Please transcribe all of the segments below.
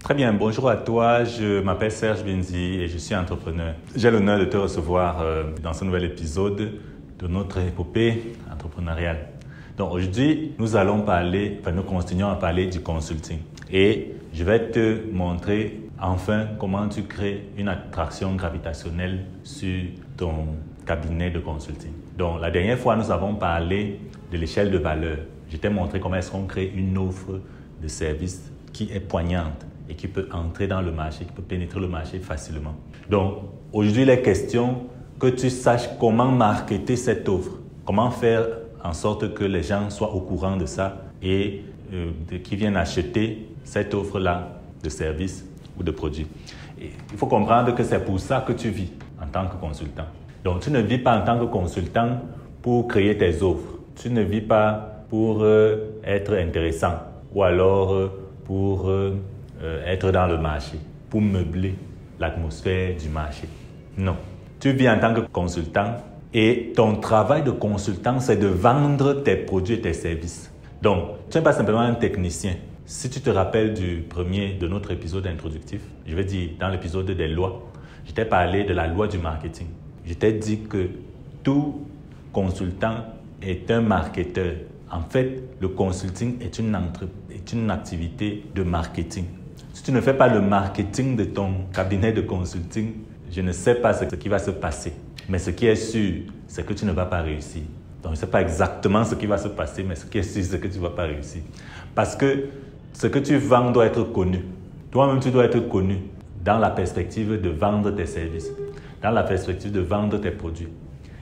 Très bien, bonjour à toi, je m'appelle Serge Benzi et je suis entrepreneur. J'ai l'honneur de te recevoir dans ce nouvel épisode de notre épopée entrepreneuriale. Donc aujourd'hui, nous continuons à parler du consulting. Et je vais te montrer enfin comment tu crées une attraction gravitationnelle sur ton cabinet de consulting. Donc la dernière fois, nous avons parlé de l'échelle de valeur. Je t'ai montré comment est-ce qu'on crée une offre de service qui est poignante et qui peut entrer dans le marché, qui peut pénétrer le marché facilement. Donc, aujourd'hui, il est question que tu saches comment marketer cette offre, comment faire en sorte que les gens soient au courant de ça et qu'ils viennent acheter cette offre-là de service ou de produit. Et il faut comprendre que c'est pour ça que tu vis en tant que consultant. Donc, tu ne vis pas en tant que consultant pour créer tes offres. Tu ne vis pas pour être intéressant ou alors pour être dans le marché, pour meubler l'atmosphère du marché. Non. Tu vis en tant que consultant et ton travail de consultant, c'est de vendre tes produits et tes services. Donc, tu n'es pas simplement un technicien. Si tu te rappelles de notre épisode introductif, je vais dire dans l'épisode des lois, je t'ai parlé de la loi du marketing. Je t'ai dit que tout consultant est un marketeur. En fait, le consulting est une activité de marketing. Si tu ne fais pas le marketing de ton cabinet de consulting, je ne sais pas ce qui va se passer. Mais ce qui est sûr, c'est que tu ne vas pas réussir. Donc, je ne sais pas exactement ce qui va se passer, mais ce qui est sûr, c'est que tu ne vas pas réussir. Parce que ce que tu vends doit être connu. Toi-même, tu dois être connu dans la perspective de vendre tes services, dans la perspective de vendre tes produits.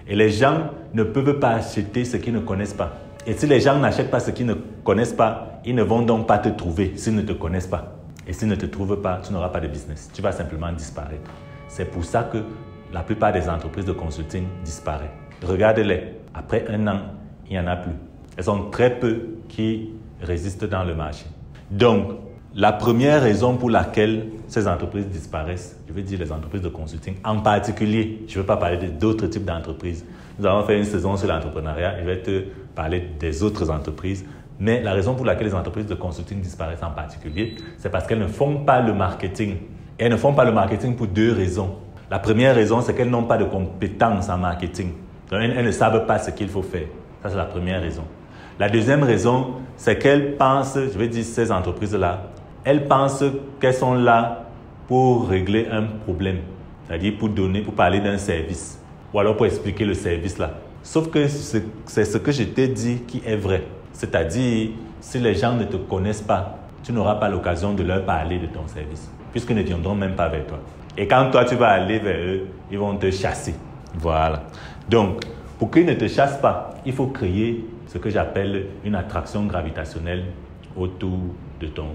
Et les gens ne peuvent pas acheter ce qu'ils ne connaissent pas. Et si les gens n'achètent pas ce qu'ils ne connaissent pas, ils ne vont donc pas te trouver s'ils ne te connaissent pas. Et s'ils ne te trouvent pas, tu n'auras pas de business. Tu vas simplement disparaître. C'est pour ça que la plupart des entreprises de consulting disparaissent. Regarde-les. Après 1 an, il n'y en a plus. Elles sont très peu qui résistent dans le marché. Donc, la première raison pour laquelle ces entreprises disparaissent, je veux dire les entreprises de consulting, en particulier, je ne veux pas parler d'autres types d'entreprises. Nous avons fait une saison sur l'entrepreneuriat et je vais te parler des autres entreprises. Mais la raison pour laquelle les entreprises de consulting disparaissent en particulier, c'est parce qu'elles ne font pas le marketing. Et elles ne font pas le marketing pour 2 raisons. La première raison, c'est qu'elles n'ont pas de compétences en marketing. Donc, elles ne savent pas ce qu'il faut faire. Ça, c'est la première raison. La deuxième raison, c'est qu'elles pensent, je vais dire ces entreprises-là, elles pensent qu'elles sont là pour régler un problème. C'est-à-dire pour parler d'un service. Ou alors pour expliquer le service là. Sauf que c'est ce que je t'ai dit qui est vrai. C'est-à-dire, si les gens ne te connaissent pas, tu n'auras pas l'occasion de leur parler de ton service, puisqu'ils ne viendront même pas vers toi. Et quand toi, tu vas aller vers eux, ils vont te chasser. Voilà. Donc, pour qu'ils ne te chassent pas, il faut créer ce que j'appelle une attraction gravitationnelle autour de ton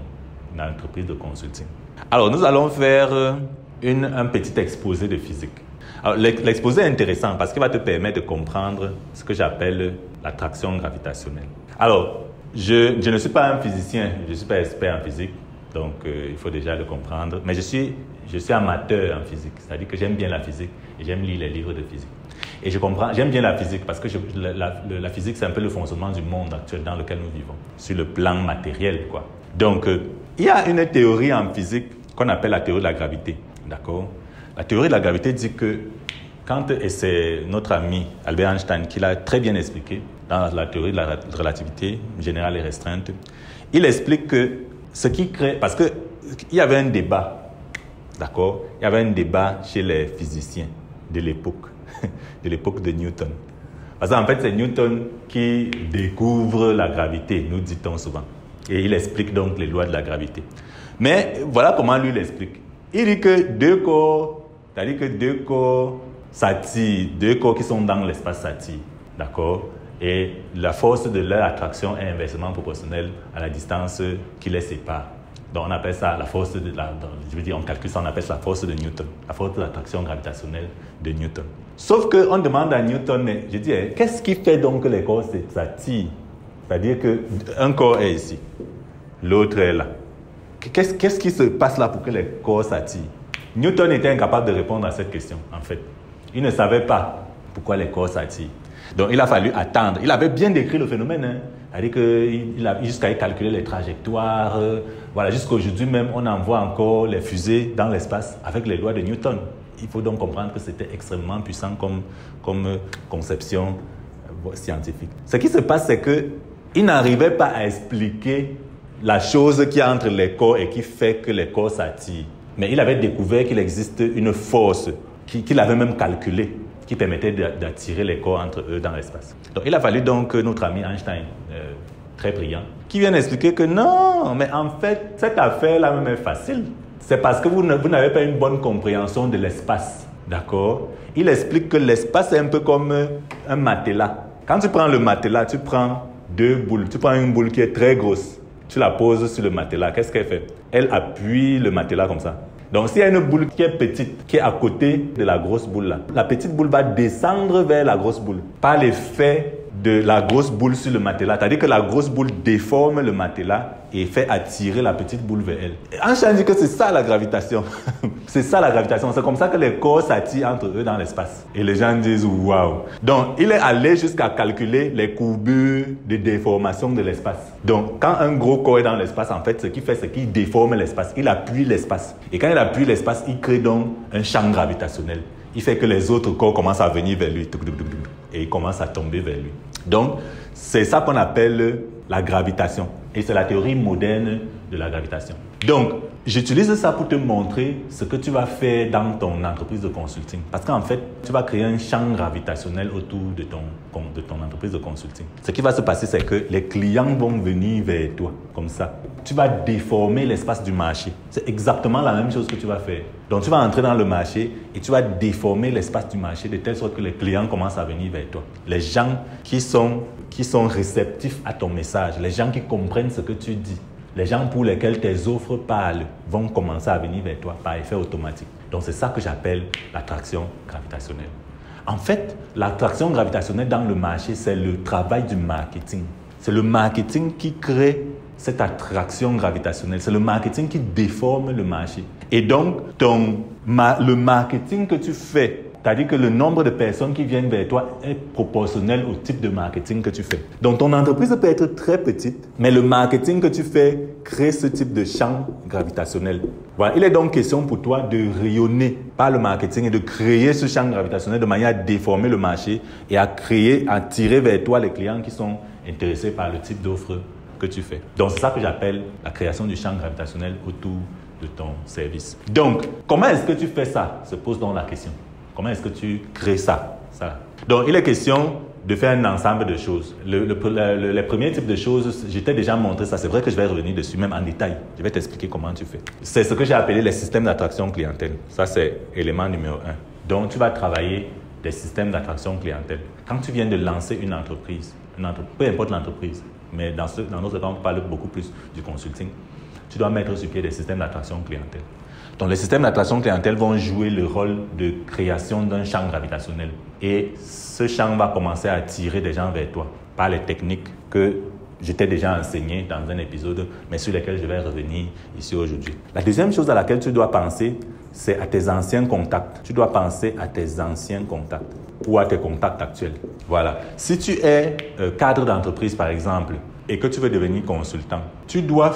entreprise de consulting. Alors, nous allons faire un petit exposé de physique. Alors, l'exposé est intéressant parce qu'il va te permettre de comprendre ce que j'appelle l'attraction gravitationnelle. Alors, je ne suis pas un physicien, je ne suis pas expert en physique, donc il faut déjà le comprendre. Mais je suis amateur en physique, c'est-à-dire que j'aime bien la physique et j'aime lire les livres de physique. Et j'aime bien la physique parce que la physique, c'est un peu le fonctionnement du monde actuel dans lequel nous vivons, sur le plan matériel, quoi. Donc, il y a une théorie en physique qu'on appelle la théorie de la gravité, d'accord? La théorie de la gravité dit que et c'est notre ami Albert Einstein qui l'a très bien expliqué dans la théorie de la relativité générale et restreinte, il explique que ce qui crée, parce qu'il y avait un débat, d'accord? Il y avait un débat chez les physiciens de l'époque de Newton. Parce qu'en fait, c'est Newton qui découvre la gravité, nous dit-on souvent. Et il explique donc les lois de la gravité. Mais voilà comment lui l'explique. Il dit que deux corps s'attirent, 2 corps qui sont dans l'espace s'attirent, d'accord? Et la force de leur attraction est inversement proportionnelle à la distance qui les sépare. Donc on appelle ça la force on calcule ça, on appelle ça la force de Newton, la force de l'attraction gravitationnelle de Newton. Sauf qu'on demande à Newton, je dis, qu'est-ce qui fait donc que les corps s'attirent? C'est-à-dire qu'un corps est ici, l'autre est là. Qu'est-ce qui se passe là pour que les corps s'attirent? Newton était incapable de répondre à cette question, en fait. Il ne savait pas pourquoi les corps s'attirent. Donc, il a fallu attendre. Il avait bien décrit le phénomène. Hein. C'est-à-dire qu'il a jusqu'à calculer les trajectoires. Voilà, jusqu'à aujourd'hui même, on envoie encore les fusées dans l'espace avec les lois de Newton. Il faut donc comprendre que c'était extrêmement puissant comme conception scientifique. Ce qui se passe, c'est qu'il n'arrivait pas à expliquer la chose qu'il y a entre les corps et qui fait que les corps s'attirent. Mais il avait découvert qu'il existe une force qu'il avait même calculée qui permettait d'attirer les corps entre eux dans l'espace. Donc il a fallu donc notre ami Einstein, très brillant, qui vienne expliquer que non, mais en fait, cette affaire-là même est facile. C'est parce que vous n'avez pas une bonne compréhension de l'espace. D'accord? Il explique que l'espace est un peu comme un matelas. Quand tu prends le matelas, tu prends deux boules. Tu prends une boule qui est très grosse. Tu la poses sur le matelas. Qu'est-ce qu'elle fait? Elle appuie le matelas comme ça. Donc, s'il y a une boule qui est petite, qui est à côté de la grosse boule là, la petite boule va descendre vers la grosse boule par l'effet de la grosse boule sur le matelas. C'est-à-dire que la grosse boule déforme le matelas et fait attirer la petite boule vers elle. Einstein dit que c'est ça la gravitation. C'est ça la gravitation. C'est comme ça que les corps s'attirent entre eux dans l'espace. Et les gens disent waouh. Donc, il est allé jusqu'à calculer les courbures de déformation de l'espace. Donc, quand un gros corps est dans l'espace, en fait, ce qu'il fait, c'est qu'il déforme l'espace. Il appuie l'espace. Et quand il appuie l'espace, il crée donc un champ gravitationnel. Il fait que les autres corps commencent à venir vers lui. Et ils commencent à tomber vers lui. Donc, c'est ça qu'on appelle la gravitation. Et c'est la théorie moderne de la gravitation. Donc, j'utilise ça pour te montrer ce que tu vas faire dans ton entreprise de consulting. Parce qu'en fait, tu vas créer un champ gravitationnel autour de ton entreprise de consulting. Ce qui va se passer, c'est que les clients vont venir vers toi, comme ça. Tu vas déformer l'espace du marché. C'est exactement la même chose que tu vas faire. Donc, tu vas entrer dans le marché et tu vas déformer l'espace du marché de telle sorte que les clients commencent à venir vers toi. Les gens qui sont réceptifs à ton message, les gens qui comprennent ce que tu dis, les gens pour lesquels tes offres parlent vont commencer à venir vers toi par effet automatique. Donc, c'est ça que j'appelle l'attraction gravitationnelle. En fait, l'attraction gravitationnelle dans le marché, c'est le travail du marketing. C'est le marketing qui crée cette attraction gravitationnelle. C'est le marketing qui déforme le marché. Et donc, le marketing que tu fais, c'est-à-dire que le nombre de personnes qui viennent vers toi est proportionnel au type de marketing que tu fais. Donc, ton entreprise peut être très petite, mais le marketing que tu fais crée ce type de champ gravitationnel. Voilà. Il est donc question pour toi de rayonner par le marketing et de créer ce champ gravitationnel de manière à déformer le marché et à tirer vers toi les clients qui sont intéressés par le type d'offre que tu fais. Donc, c'est ça que j'appelle la création du champ gravitationnel autour de ton service. Donc, comment est-ce que tu fais ça? Se pose donc la question. Comment est-ce que tu crées ça? Donc, il est question de faire un ensemble de choses. Les premiers types de choses, je t'ai déjà montré ça. C'est vrai que je vais revenir dessus, même en détail. Je vais t'expliquer comment tu fais. C'est ce que j'ai appelé les systèmes d'attraction clientèle. Ça, c'est élément numéro 1. Donc, tu vas travailler des systèmes d'attraction clientèle. Quand tu viens de lancer une entreprise, peu importe l'entreprise, mais dans notre cas, on parle beaucoup plus du consulting, tu dois mettre sur pied des systèmes d'attraction clientèle. Donc, les systèmes d'attraction clientèle vont jouer le rôle de création d'un champ gravitationnel. Et ce champ va commencer à attirer des gens vers toi par les techniques que je t'ai déjà enseignées dans un épisode, mais sur lesquelles je vais revenir ici aujourd'hui. La deuxième chose à laquelle tu dois penser, c'est à tes anciens contacts. Tu dois penser à tes anciens contacts ou à tes contacts actuels. Voilà. Si tu es cadre d'entreprise, par exemple, et que tu veux devenir consultant, tu dois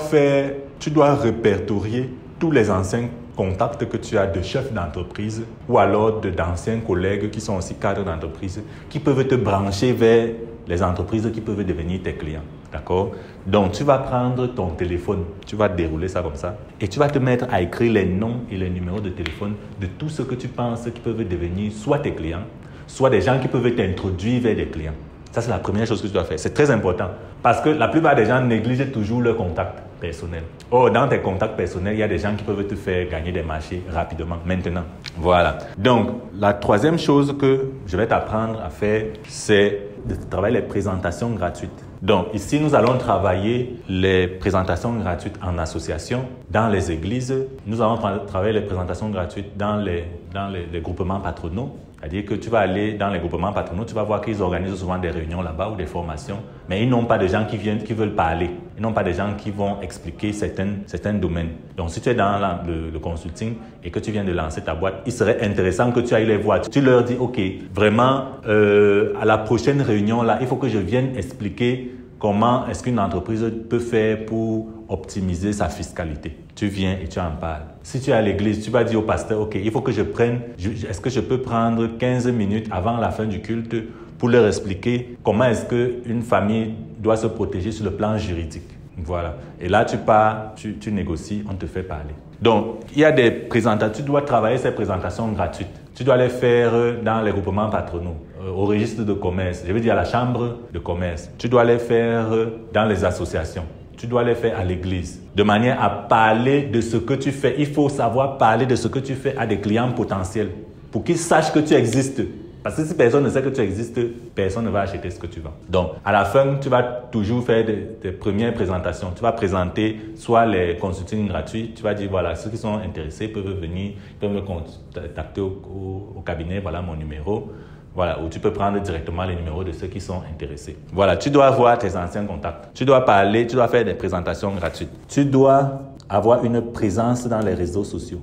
répertorier tous les anciens contacts que tu as de chefs d'entreprise ou alors d'anciens collègues qui sont aussi cadres d'entreprise qui peuvent te brancher vers les entreprises qui peuvent devenir tes clients. D'accord? Donc, tu vas prendre ton téléphone, tu vas dérouler ça comme ça et tu vas te mettre à écrire les noms et les numéros de téléphone de tout ce que tu penses qui peuvent devenir soit tes clients, soit des gens qui peuvent t'introduire vers des clients. Ça, c'est la première chose que tu dois faire. C'est très important parce que la plupart des gens négligent toujours leurs contacts personnels. Oh, dans tes contacts personnels, il y a des gens qui peuvent te faire gagner des marchés rapidement, maintenant. Voilà. Donc, la troisième chose que je vais t'apprendre à faire, c'est de travailler les présentations gratuites. Donc, ici, nous allons travailler les présentations gratuites en association dans les églises. Nous allons travailler les présentations gratuites dans les groupements patronaux C'est-à-dire que tu vas aller dans les groupements patronaux, tu vas voir qu'ils organisent souvent des réunions là-bas ou des formations, mais ils n'ont pas de gens qui veulent parler. Ils n'ont pas de gens qui vont expliquer certains domaines. Donc, si tu es dans le consulting et que tu viens de lancer ta boîte, il serait intéressant que tu ailles les voir. Tu leur dis, OK, vraiment, à la prochaine réunion, là, il faut que je vienne expliquer comment est-ce qu'une entreprise peut faire pour optimiser sa fiscalité. Tu viens et tu en parles. Si tu es à l'église, tu vas dire au pasteur, OK, il faut que est-ce que je peux prendre 15 minutes avant la fin du culte pour leur expliquer comment est-ce qu'une famille doit se protéger sur le plan juridique. Voilà. Et là, tu pars, tu négocies, on te fait parler. Donc, il y a des présentations, tu dois travailler ces présentations gratuites. Tu dois les faire dans les groupements patronaux, au registre de commerce, je veux dire à la chambre de commerce. Tu dois les faire dans les associations. Tu dois les faire à l'église, de manière à parler de ce que tu fais. Il faut savoir parler de ce que tu fais à des clients potentiels pour qu'ils sachent que tu existes. Parce que si personne ne sait que tu existes, personne ne va acheter ce que tu vends. Donc, à la fin, tu vas toujours faire des premières présentations. Tu vas présenter soit les consultings gratuits. Tu vas dire, voilà, ceux qui sont intéressés peuvent venir, peuvent me contacter au cabinet, voilà mon numéro. Voilà, ou tu peux prendre directement les numéros de ceux qui sont intéressés. Voilà, tu dois avoir tes anciens contacts. Tu dois parler, tu dois faire des présentations gratuites. Tu dois avoir une présence dans les réseaux sociaux.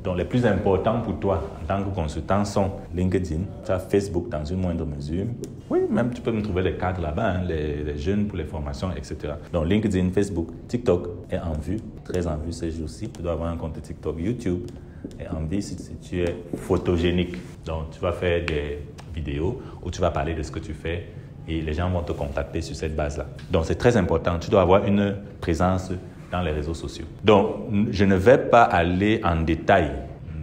Donc, les plus importants pour toi en tant que consultant sont LinkedIn, tu as Facebook dans une moindre mesure. Oui, même tu peux me trouver les cadres là-bas, hein, les jeunes pour les formations, etc. Donc, LinkedIn, Facebook, TikTok est en vue, très en vue ces jours-ci. Tu dois avoir un compte TikTok, YouTube est en vue si tu es photogénique. Donc, tu vas faire des vidéos où tu vas parler de ce que tu fais et les gens vont te contacter sur cette base-là. Donc, c'est très important. Tu dois avoir une présence dans les réseaux sociaux. Donc, je ne vais pas aller en détail.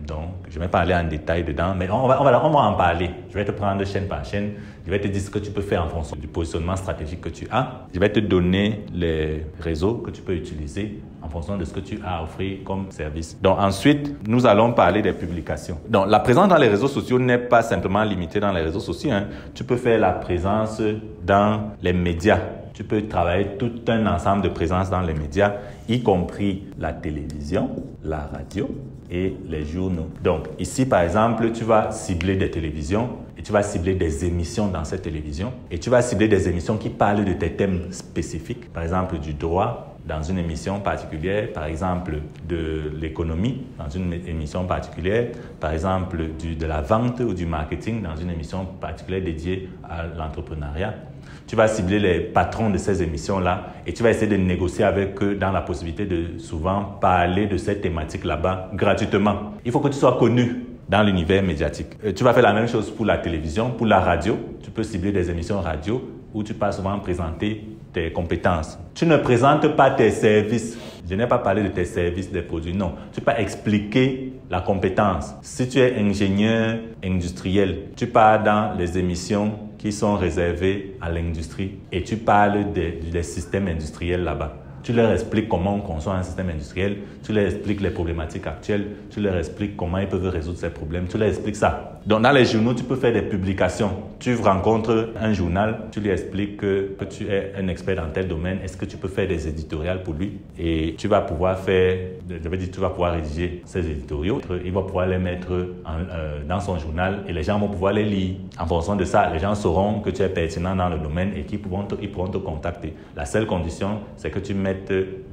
Donc, je ne vais pas aller en détail dedans, mais on va en parler. Je vais te prendre chaîne par chaîne. Je vais te dire ce que tu peux faire en fonction du positionnement stratégique que tu as. Je vais te donner les réseaux que tu peux utiliser en fonction de ce que tu as à offrir comme service. Donc, ensuite, nous allons parler des publications. Donc, la présence dans les réseaux sociaux n'est pas simplement limitée dans les réseaux sociaux, hein. Tu peux faire la présence dans les médias. Tu peux travailler tout un ensemble de présences dans les médias, y compris la télévision, la radio et les journaux. Donc, ici, par exemple, tu vas cibler des télévisions et tu vas cibler des émissions dans ces télévisions et tu vas cibler des émissions qui parlent de tes thèmes spécifiques, par exemple du droit dans une émission particulière, par exemple de l'économie dans une émission particulière, par exemple de la vente ou du marketing dans une émission particulière dédiée à l'entrepreneuriat. Tu vas cibler les patrons de ces émissions-là et tu vas essayer de négocier avec eux dans la possibilité de souvent parler de cette thématique là-bas gratuitement. Il faut que tu sois connu dans l'univers médiatique. Tu vas faire la même chose pour la télévision, pour la radio. Tu peux cibler des émissions radio où tu peux souvent présenter tes compétences. Tu ne présentes pas tes services. Je n'ai pas parlé de tes services, des produits, non. Tu peux expliquer la compétence. Si tu es ingénieur industriel, tu pars dans les émissions qui sont réservées à l'industrie et tu parles des systèmes industriels là-bas. Tu leur expliques comment on conçoit un système industriel, tu leur expliques les problématiques actuelles, tu leur expliques comment ils peuvent résoudre ces problèmes, tu leur expliques ça. Donc dans les journaux, tu peux faire des publications. Tu rencontres un journal, tu lui expliques que tu es un expert dans tel domaine, est-ce que tu peux faire des éditoriaux pour lui et tu vas pouvoir tu vas pouvoir rédiger ces éditoriaux. Il va pouvoir les mettre dans son journal et les gens vont pouvoir les lire. En fonction de ça, les gens sauront que tu es pertinent dans le domaine et qu'ils pourront te contacter. La seule condition, c'est que tu mettes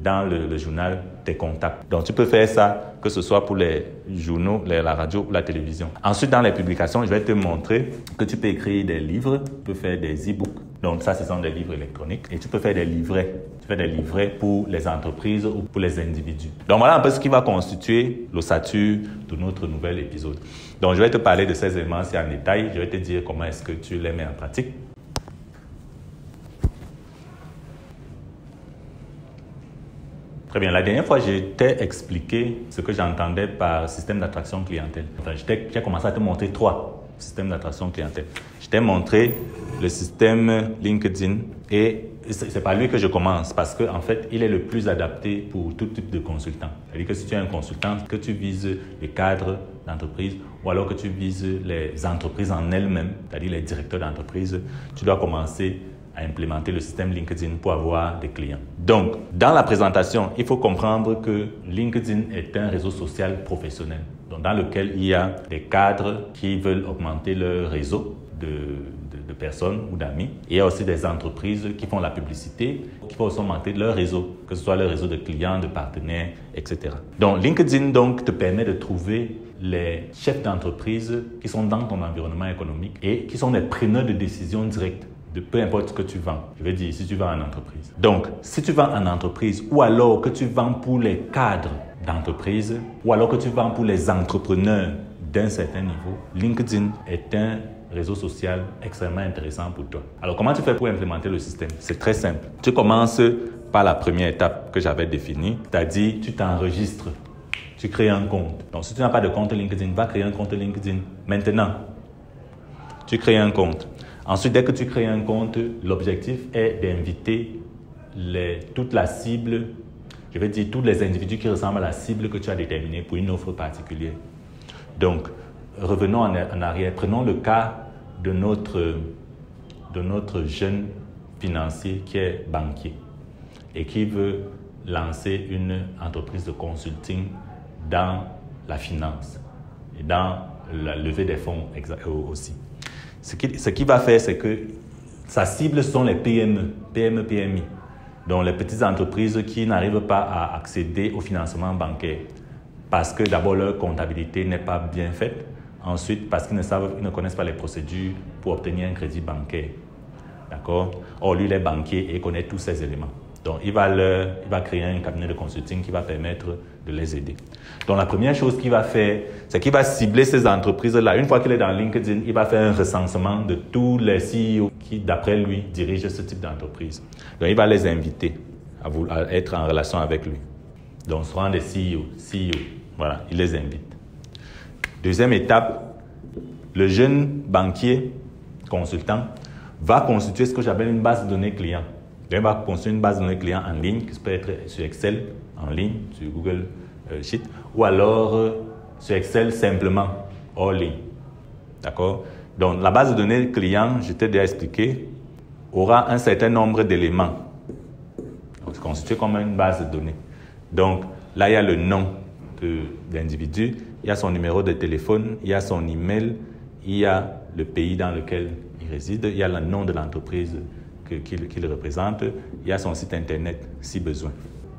dans le journal tes contacts. Donc, tu peux faire ça, que ce soit pour les journaux, la radio ou la télévision. Ensuite, dans les publications, je vais te montrer que tu peux écrire des livres, tu peux faire des e-books. Donc, ça, ce sont des livres électroniques. Et tu peux faire des livrets. Tu fais des livrets pour les entreprises ou pour les individus. Donc, voilà un peu ce qui va constituer l'ossature de notre nouvel épisode. Donc, je vais te parler de ces éléments-ci en détail. Je vais te dire comment est-ce que tu les mets en pratique. Très bien. La dernière fois, je t'ai expliqué ce que j'entendais par système d'attraction clientèle. Enfin, j'ai commencé à te montrer 3 systèmes d'attraction clientèle. Je t'ai montré le système LinkedIn et c'est par lui que je commence parce qu'en fait, il est le plus adapté pour tout type de consultant. C'est-à-dire que si tu es un consultant, que tu vises les cadres d'entreprise ou alors que tu vises les entreprises en elles-mêmes, c'est-à-dire les directeurs d'entreprise, tu dois commencer à implémenter le système LinkedIn pour avoir des clients. Donc, dans la présentation, il faut comprendre que LinkedIn est un réseau social professionnel. donc dans lequel il y a des cadres qui veulent augmenter leur réseau de personnes ou d'amis. Et il y a aussi des entreprises qui font la publicité, qui vont aussi augmenter leur réseau, que ce soit leur réseau de clients, de partenaires, etc. Donc LinkedIn te permet de trouver les chefs d'entreprise qui sont dans ton environnement économique et qui sont des preneurs de décisions directes de peu importe ce que tu vends. Je veux dire, si tu vends en entreprise. Donc, si tu vends en entreprise ou alors que tu vends pour les cadres d'entreprise ou alors que tu vends pour les entrepreneurs d'un certain niveau, LinkedIn est un réseau social extrêmement intéressant pour toi. Alors, comment tu fais pour implémenter le système? C'est très simple. Tu commences par la première étape que j'avais définie, c'est-à-dire tu t'enregistres, tu crées un compte. Donc, si tu n'as pas de compte LinkedIn, va créer un compte LinkedIn maintenant. Tu crées un compte. Ensuite, dès que tu crées un compte, l'objectif est d'inviter toute la cible, je vais dire tous les individus qui ressemblent à la cible que tu as déterminée pour une offre particulière. Donc, revenons en arrière. Prenons le cas de notre jeune financier qui est banquier et qui veut lancer une entreprise de consulting dans la finance et dans la levée des fonds aussi. Ce qu'il va faire, c'est que sa cible sont les PMI, donc les petites entreprises qui n'arrivent pas à accéder au financement bancaire parce que d'abord leur comptabilité n'est pas bien faite, ensuite parce qu'ils ne connaissent pas les procédures pour obtenir un crédit bancaire. D'accord? Or, lui, il est banquier et connaît tous ces éléments. Donc, il va créer un cabinet de consulting qui va permettre de les aider. Donc, la première chose qu'il va faire, c'est qu'il va cibler ces entreprises-là. Une fois qu'il est dans LinkedIn, il va faire un recensement de tous les CEO qui, d'après lui, dirigent ce type d'entreprise. Donc, il va les inviter à être en relation avec lui. Donc, ce seront des CEO. Voilà, il les invite. Deuxième étape, le jeune banquier consultant va constituer ce que j'appelle une base de données client. Il va construire une base de données clients en ligne, qui peut être sur Excel, en ligne, sur Google Sheet, ou alors sur Excel simplement, hors ligne. D'accord? Donc, la base de données client, je t'ai déjà expliqué, aura un certain nombre d'éléments. C'est constitué comme une base de données. Donc, là, il y a le nom de l'individu, il y a son numéro de téléphone, il y a son email, il y a le pays dans lequel il réside, il y a le nom de l'entreprise qu'il représente, il y a son site internet si besoin.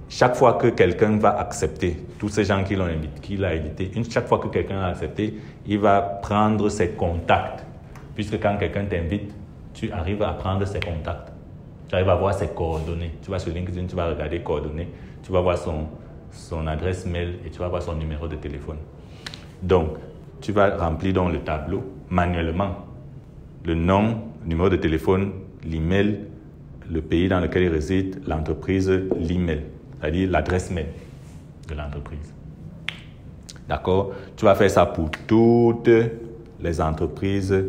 Chaque fois que quelqu'un va accepter, tous ces gens qu'il a invités, chaque fois que quelqu'un a accepté, il va prendre ses contacts. Puisque quand quelqu'un t'invite, tu arrives à prendre ses contacts. Tu arrives à voir ses coordonnées. Tu vas sur LinkedIn, tu vas regarder coordonnées, tu vas voir son adresse mail et tu vas voir son numéro de téléphone. Donc, tu vas remplir dans le tableau manuellement le nom, le numéro de téléphone, l'email, le pays dans lequel il réside, l'entreprise, l'email, c'est-à-dire l'adresse mail de l'entreprise. D'accord? Tu vas faire ça pour toutes les entreprises,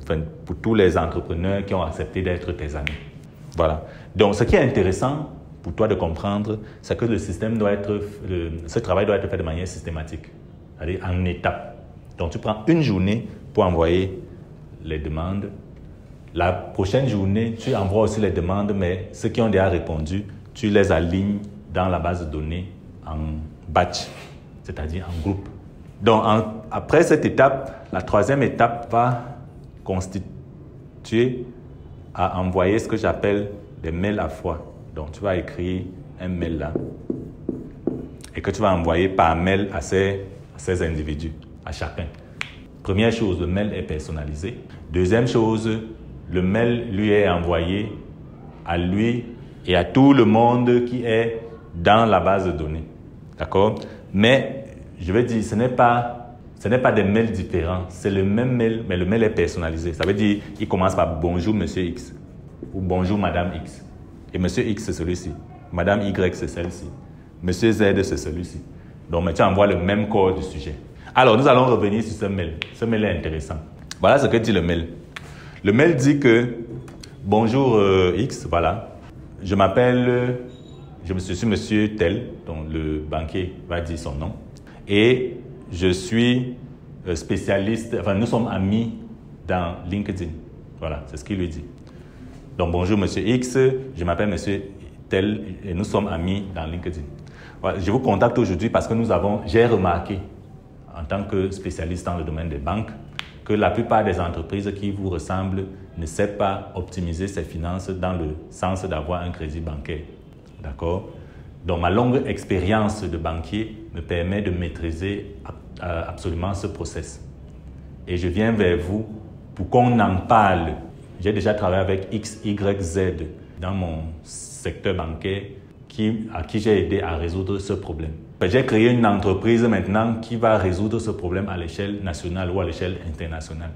enfin, pour tous les entrepreneurs qui ont accepté d'être tes amis. Voilà. Donc, ce qui est intéressant pour toi de comprendre, c'est que ce travail doit être fait de manière systématique, c'est-à-dire en étapes. Donc, tu prends une journée pour envoyer les demandes. La prochaine journée, tu envoies aussi les demandes, mais ceux qui ont déjà répondu, tu les alignes dans la base de données en batch, c'est-à-dire en groupe. Donc, après cette étape, la troisième étape va constituer à envoyer ce que j'appelle des mails à fois. Donc, tu vas écrire un mail là et que tu vas envoyer par mail à ces individus, à chacun. Première chose, le mail est personnalisé. Deuxième chose, le mail lui est envoyé à lui et à tout le monde qui est dans la base de données. D'accord? Mais, je vais dire, ce n'est pas des mails différents. C'est le même mail, mais le mail est personnalisé. Ça veut dire, il commence par « Bonjour, Monsieur X » ou « Bonjour, Madame X ». Et Monsieur X, c'est celui-ci. Madame Y, c'est celle-ci. Monsieur Z, c'est celui-ci. Donc, mais tu envoies le même corps du sujet. Alors, nous allons revenir sur ce mail. Ce mail est intéressant. Voilà ce que dit le mail. Le mail dit que « Bonjour X, voilà. Je suis monsieur tel, donc le banquier va dire son nom. Et je suis spécialiste, enfin nous sommes amis dans LinkedIn. » Voilà, c'est ce qu'il lui dit. Donc bonjour monsieur X, je m'appelle monsieur tel et nous sommes amis dans LinkedIn. Voilà, je vous contacte aujourd'hui parce que j'ai remarqué en tant que spécialiste dans le domaine des banques, que la plupart des entreprises qui vous ressemblent ne savent pas optimiser ses finances dans le sens d'avoir un crédit bancaire. D'accord? Donc, ma longue expérience de banquier me permet de maîtriser absolument ce process. Et je viens vers vous pour qu'on en parle. J'ai déjà travaillé avec X, Y, Z dans mon secteur bancaire à qui j'ai aidé à résoudre ce problème. J'ai créé une entreprise maintenant qui va résoudre ce problème à l'échelle nationale ou à l'échelle internationale.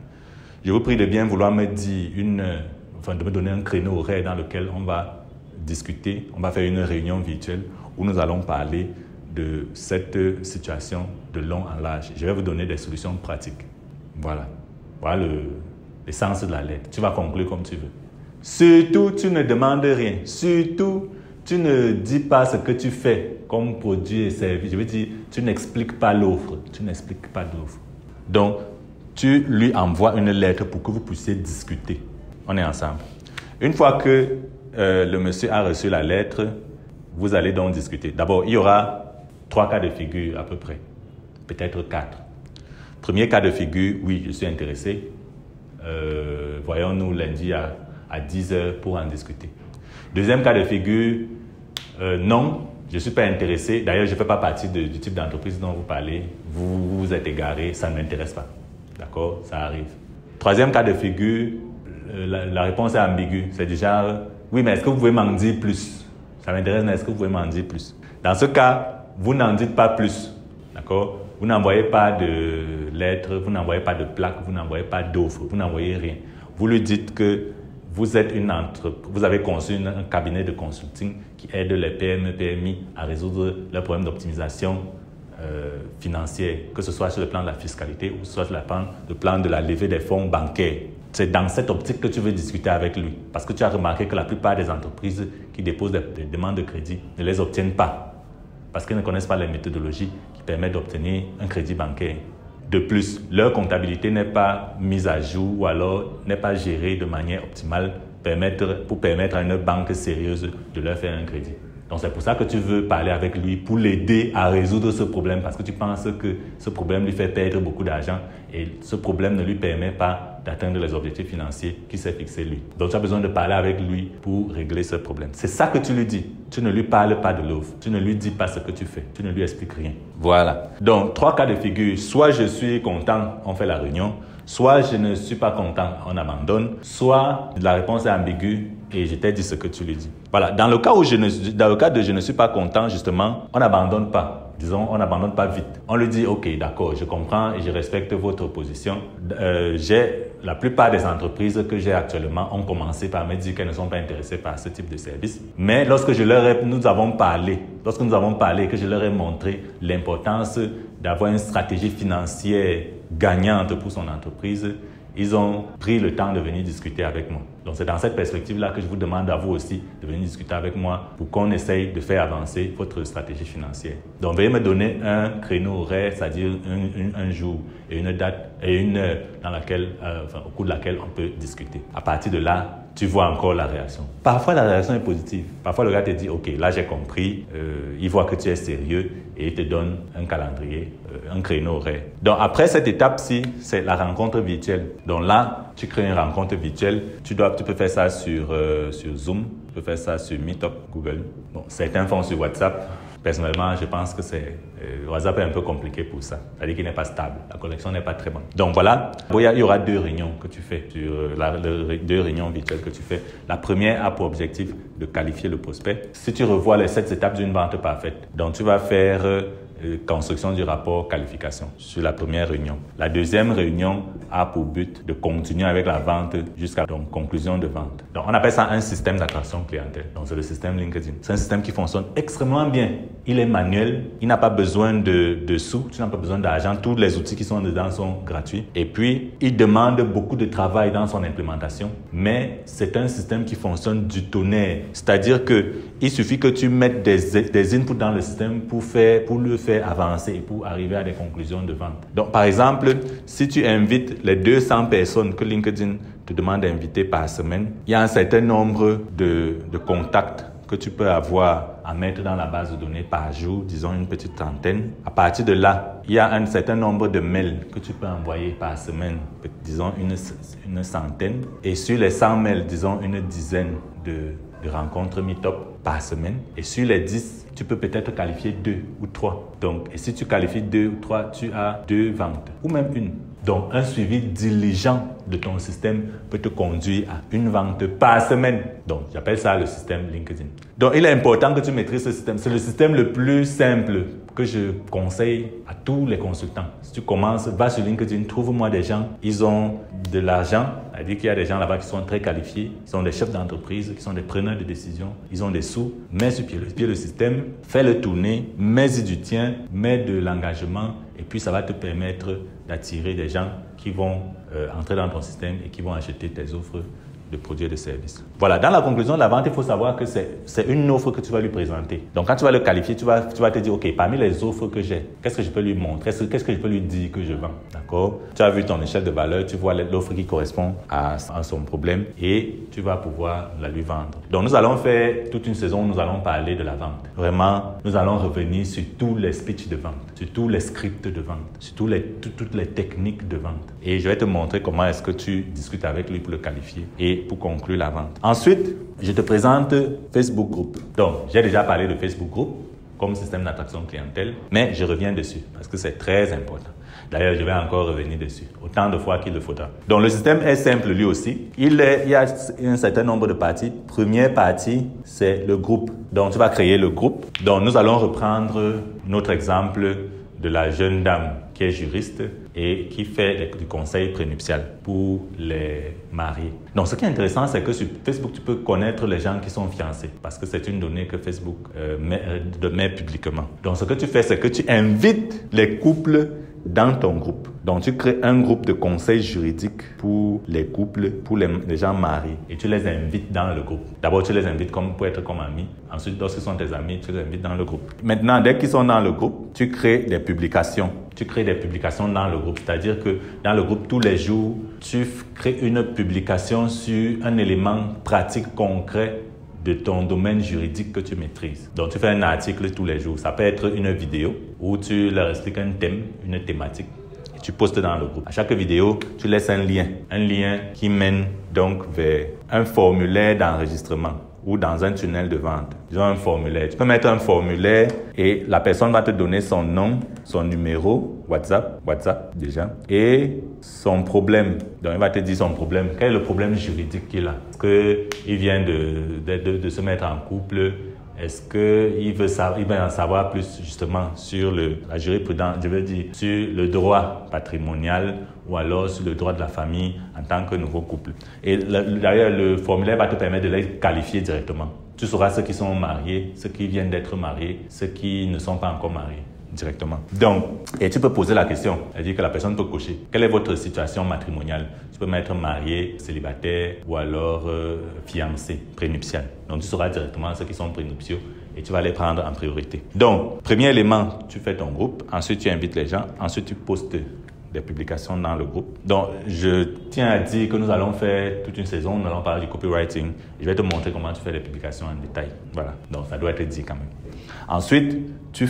Je vous prie de bien vouloir me dire de me donner un créneau horaire dans lequel on va discuter, on va faire une réunion virtuelle où nous allons parler de cette situation de long en large. Je vais vous donner des solutions pratiques. Voilà l'essence de la lettre. Tu vas conclure comme tu veux. Surtout, tu ne demandes rien. Surtout, tu ne dis pas ce que tu fais comme produit et service. Je veux dire, tu n'expliques pas l'offre. Tu n'expliques pas l'offre. Donc, tu lui envoies une lettre pour que vous puissiez discuter. On est ensemble. Une fois que le monsieur a reçu la lettre, vous allez donc discuter. D'abord, il y aura 3 cas de figure à peu près. Peut-être 4. Premier cas de figure, oui, je suis intéressé. Voyons-nous lundi à 10h pour en discuter. Deuxième cas de figure, non, je ne suis pas intéressé. D'ailleurs, je ne fais pas partie du type d'entreprise dont vous parlez. Vous êtes égaré, ça ne m'intéresse pas. D'accord? Ça arrive. Troisième cas de figure, la réponse est ambiguë. C'est du genre, oui, mais est-ce que vous pouvez m'en dire plus? Ça m'intéresse, mais est-ce que vous pouvez m'en dire plus? Dans ce cas, vous n'en dites pas plus. D'accord? Vous n'envoyez pas de lettres, vous n'envoyez pas de plaques, vous n'envoyez pas d'offres, vous n'envoyez rien. Vous lui dites que vous êtes vous avez conçu un cabinet de consulting qui aide les PME, PMI à résoudre leurs problèmes d'optimisation financière, que ce soit sur le plan de la fiscalité ou sur le plan de la levée des fonds bancaires. C'est dans cette optique que tu veux discuter avec lui. Parce que tu as remarqué que la plupart des entreprises qui déposent des demandes de crédit ne les obtiennent pas. Parce qu'elles ne connaissent pas les méthodologies qui permettent d'obtenir un crédit bancaire. De plus, leur comptabilité n'est pas mise à jour ou alors n'est pas gérée de manière optimale pour permettre à une banque sérieuse de leur faire un crédit. Donc c'est pour ça que tu veux parler avec lui pour l'aider à résoudre ce problème parce que tu penses que ce problème lui fait perdre beaucoup d'argent et ce problème ne lui permet pas d'atteindre les objectifs financiers qu'il s'est fixé lui. Donc tu as besoin de parler avec lui pour régler ce problème. C'est ça que tu lui dis. Tu ne lui parles pas de l'offre. Tu ne lui dis pas ce que tu fais. Tu ne lui expliques rien. Voilà. Donc 3 cas de figure. Soit je suis content, on fait la réunion. Soit je ne suis pas content, on abandonne. Soit la réponse est ambiguë et je t'ai dit ce que tu lui dis. Voilà. Dans le cas où je ne suis pas content, justement, on n'abandonne pas. Disons, on n'abandonne pas vite. On lui dit, OK, d'accord, je comprends et je respecte votre position. La plupart des entreprises que j'ai actuellement ont commencé par me dire qu'elles ne sont pas intéressées par ce type de service. Mais lorsque nous avons parlé et que je leur ai montré l'importance d'avoir une stratégie financière gagnante pour son entreprise, ils ont pris le temps de venir discuter avec moi. Donc c'est dans cette perspective-là que je vous demande à vous aussi de venir discuter avec moi pour qu'on essaye de faire avancer votre stratégie financière. Donc veuillez me donner un créneau horaire, c'est-à-dire un jour et une date et une heure au cours de laquelle on peut discuter. À partir de là, tu vois encore la réaction. Parfois, la réaction est positive. Parfois, le gars te dit, OK, là, j'ai compris. Il voit que tu es sérieux et il te donne un calendrier, un créneau horaire. Donc, après cette étape-ci, c'est la rencontre virtuelle. Donc là, tu crées une rencontre virtuelle. Tu peux faire ça sur Zoom. Tu peux faire ça sur Meetup, Google. Bon, certains font sur WhatsApp. Personnellement, je pense que WhatsApp est un peu compliqué pour ça. C'est-à-dire qu'il n'est pas stable. La connexion n'est pas très bonne. Donc voilà, il y aura 2 réunions que tu fais, 2 réunions virtuelles que tu fais. La première a pour objectif de qualifier le prospect. Si tu revois les 7 étapes d'une vente parfaite, donc tu vas faire construction du rapport qualification sur la première réunion. La deuxième réunion a pour but de continuer avec la vente jusqu'à la conclusion de vente. Donc, on appelle ça un système d'attraction clientèle. Donc, c'est le système LinkedIn. C'est un système qui fonctionne extrêmement bien. Il est manuel. Il n'a pas besoin de sous. Tu n'as pas besoin d'argent. Tous les outils qui sont dedans sont gratuits. Et puis, il demande beaucoup de travail dans son implémentation. Mais c'est un système qui fonctionne du tonnerre. C'est-à-dire que il suffit que tu mettes des inputs dans le système pour le faire avancer et pour arriver à des conclusions de vente. Donc, par exemple, si tu invites les 200 personnes que LinkedIn te demande d'inviter par semaine, il y a un certain nombre de contacts que tu peux avoir à mettre dans la base de données par jour, disons une petite trentaine. À partir de là, il y a un certain nombre de mails que tu peux envoyer par semaine, disons une centaine. Et sur les 100 mails, disons une dizaine de rencontres meet-up par semaine. Et sur les 10, tu peux peut-être qualifier 2 ou 3. Donc, et si tu qualifies 2 ou 3, tu as 2 ventes ou même une. Donc, un suivi diligent de ton système peut te conduire à une vente par semaine. Donc, j'appelle ça le système LinkedIn. Donc, il est important que tu maîtrises ce système. C'est le système le plus simple que je conseille à tous les consultants. Si tu commences, va sur LinkedIn, trouve-moi des gens, ils ont de l'argent, c'est-à-dire qu'il y a des gens là-bas qui sont très qualifiés, ils sont des chefs d'entreprise, qui sont des preneurs de décision, ils ont des sous, mets sur pied le système, fais-le tourner, mets-y du tien, mets de l'engagement et puis ça va te permettre d'attirer des gens qui vont entrer dans ton système et qui vont acheter tes offres de produits et de services. Voilà, dans la conclusion de la vente, il faut savoir que c'est une offre que tu vas lui présenter. Donc, quand tu vas le qualifier, tu vas te dire, OK, parmi les offres que j'ai, qu'est-ce que je peux lui montrer? Qu'est-ce que je peux lui dire que je vends? D'accord? Tu as vu ton échelle de valeur, tu vois l'offre qui correspond à son problème et tu vas pouvoir la lui vendre. Donc, nous allons faire toute une saison où nous allons parler de la vente. Vraiment, nous allons revenir sur tous les speeches de vente, sur tous les scripts de vente, sur toutes les techniques de vente. Et je vais te montrer comment est-ce que tu discutes avec lui pour le qualifier et pour conclure la vente. Ensuite, je te présente Facebook Group. Donc, j'ai déjà parlé de Facebook Group comme système d'attraction clientèle, mais je reviens dessus parce que c'est très important. D'ailleurs, je vais encore revenir dessus, autant de fois qu'il le faudra. Donc, le système est simple lui aussi. Il y a un certain nombre de parties. Première partie, c'est le groupe. Donc, tu vas créer le groupe. Donc, nous allons reprendre notre exemple de la jeune dame qui est juriste et qui fait du conseil prénuptial pour les mariés. Donc, ce qui est intéressant, c'est que sur Facebook, tu peux connaître les gens qui sont fiancés parce que c'est une donnée que Facebook met publiquement. Donc, ce que tu fais, c'est que tu invites les couples dans ton groupe. Donc, tu crées un groupe de conseil juridique pour les couples, pour les gens mariés et tu les invites dans le groupe. D'abord, tu les invites pour être comme amis. Ensuite, lorsqu'ils sont tes amis, tu les invites dans le groupe. Maintenant, dès qu'ils sont dans le groupe, tu crées des publications. Tu crées des publications dans le groupe. C'est-à-dire que dans le groupe, tous les jours, tu crées une publication sur un élément pratique concret de ton domaine juridique que tu maîtrises. Donc, tu fais un article tous les jours. Ça peut être une vidéo où tu leur expliques un thème, une thématique, et tu postes dans le groupe. À chaque vidéo, tu laisses un lien qui mène donc vers un formulaire d'enregistrement ou dans un tunnel de vente. Disons un formulaire. Tu peux mettre un formulaire et la personne va te donner son nom, son numéro, WhatsApp déjà, et son problème. Donc, il va te dire son problème. Quel est le problème juridique qu'il a? Est-ce qu'il vient de se mettre en couple? Est-ce qu'il veut en savoir plus justement sur la jurisprudence, je veux dire, sur le droit patrimonial ou alors sur le droit de la famille en tant que nouveau couple. Et d'ailleurs, le formulaire va te permettre de les qualifier directement. Tu sauras ceux qui sont mariés, ceux qui viennent d'être mariés, ceux qui ne sont pas encore mariés directement. Donc, et tu peux poser la question, c'est-à-dire que la personne peut cocher. Quelle est votre situation matrimoniale? Tu peux mettre marié, célibataire ou alors fiancé, prénuptial. Donc, tu sauras directement ceux qui sont prénuptiaux et tu vas les prendre en priorité. Donc, premier élément, tu fais ton groupe. Ensuite, tu invites les gens. Ensuite, tu postes des publications dans le groupe. Donc, je tiens à dire que nous allons faire toute une saison, nous allons parler du copywriting. Je vais te montrer comment tu fais les publications en détail. Voilà, donc ça doit être dit quand même. Ensuite, tu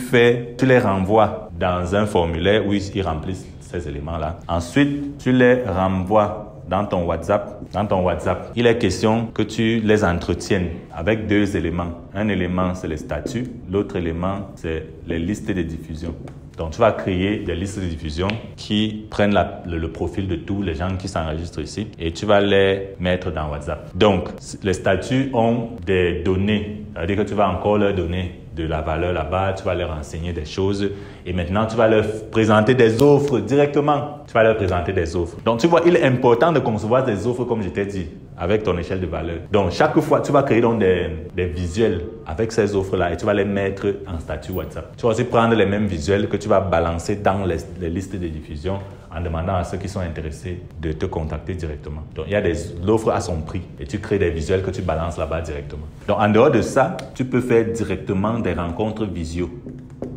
les renvoies dans un formulaire où ils remplissent ces éléments-là. Ensuite, tu les renvoies dans ton WhatsApp. Dans ton WhatsApp, il est question que tu les entretiennes avec 2 éléments. Un élément, c'est les statuts. L'autre élément, c'est les listes de diffusion. Donc, tu vas créer des listes de diffusion qui prennent le profil de tous les gens qui s'enregistrent ici et tu vas les mettre dans WhatsApp. Donc, les statuts ont des données. C'est-à-dire que tu vas encore leur donner de la valeur là-bas, tu vas leur enseigner des choses et maintenant, tu vas leur présenter des offres directement. Tu vas leur présenter des offres. Donc, tu vois, il est important de concevoir des offres comme je t'ai dit, avec ton échelle de valeur. Donc, chaque fois, tu vas créer donc des visuels avec ces offres-là et tu vas les mettre en statut WhatsApp. Tu vas aussi prendre les mêmes visuels que tu vas balancer dans les listes de diffusion en demandant à ceux qui sont intéressés de te contacter directement. Donc, il y a l'offre à son prix et tu crées des visuels que tu balances là-bas directement. Donc, en dehors de ça, tu peux faire directement des rencontres visio.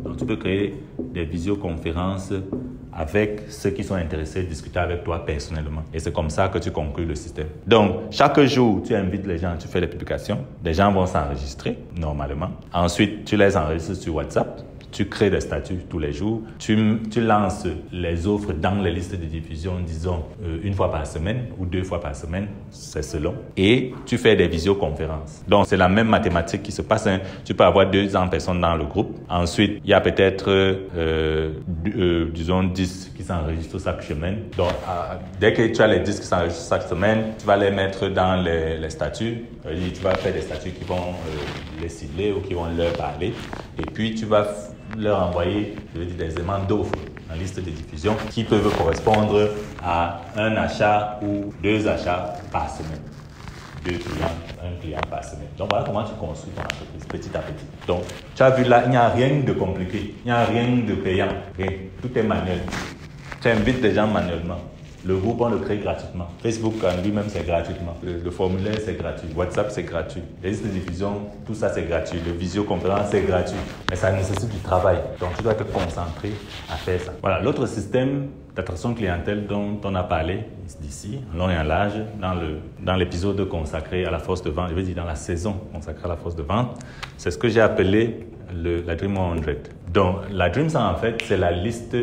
Donc, tu peux créer des visioconférences avec ceux qui sont intéressés, discuter avec toi personnellement. Et c'est comme ça que tu conclus le système. Donc, chaque jour, tu invites les gens, tu fais les publications. Les gens vont s'enregistrer, normalement. Ensuite, tu les enregistres sur WhatsApp. Tu crées des statuts tous les jours. Tu lances les offres dans les listes de diffusion, disons, une fois par semaine ou 2 fois par semaine, c'est selon. Et tu fais des visioconférences. Donc, c'est la même mathématique qui se passe. Tu peux avoir 200 personnes dans le groupe. Ensuite, il y a peut-être, disons, 10 qui s'enregistrent chaque semaine. Donc, dès que tu as les 10 qui s'enregistrent chaque semaine, tu vas les mettre dans les statuts. Tu vas faire des statuts qui vont les cibler ou qui vont leur parler. Et puis, tu vas leur envoyer des éléments d'offres en liste de diffusion qui peuvent correspondre à un achat ou 2 achats par semaine. 2 clients, 1 client par semaine. Donc voilà comment tu construis ton entreprise petit à petit. Donc tu as vu là, il n'y a rien de compliqué, il n'y a rien de payant, rien. Tout est manuel. Tu invites les gens manuellement. Le groupe, on le crée gratuitement. Facebook, en lui-même, c'est gratuitement. Le formulaire, c'est gratuit. WhatsApp, c'est gratuit. Les listes de diffusion, tout ça, c'est gratuit. Le visioconférence, c'est gratuit. Mais ça nécessite du travail. Donc, tu dois te concentrer à faire ça. Voilà. L'autre système d'attraction clientèle dont on a parlé d'ici, en long et en large, dans l'épisode consacré à la force de vente, je veux dire dans la saison consacrée à la force de vente, c'est ce que j'ai appelé la Dream 100. Donc, la Dream 100, en fait, c'est la liste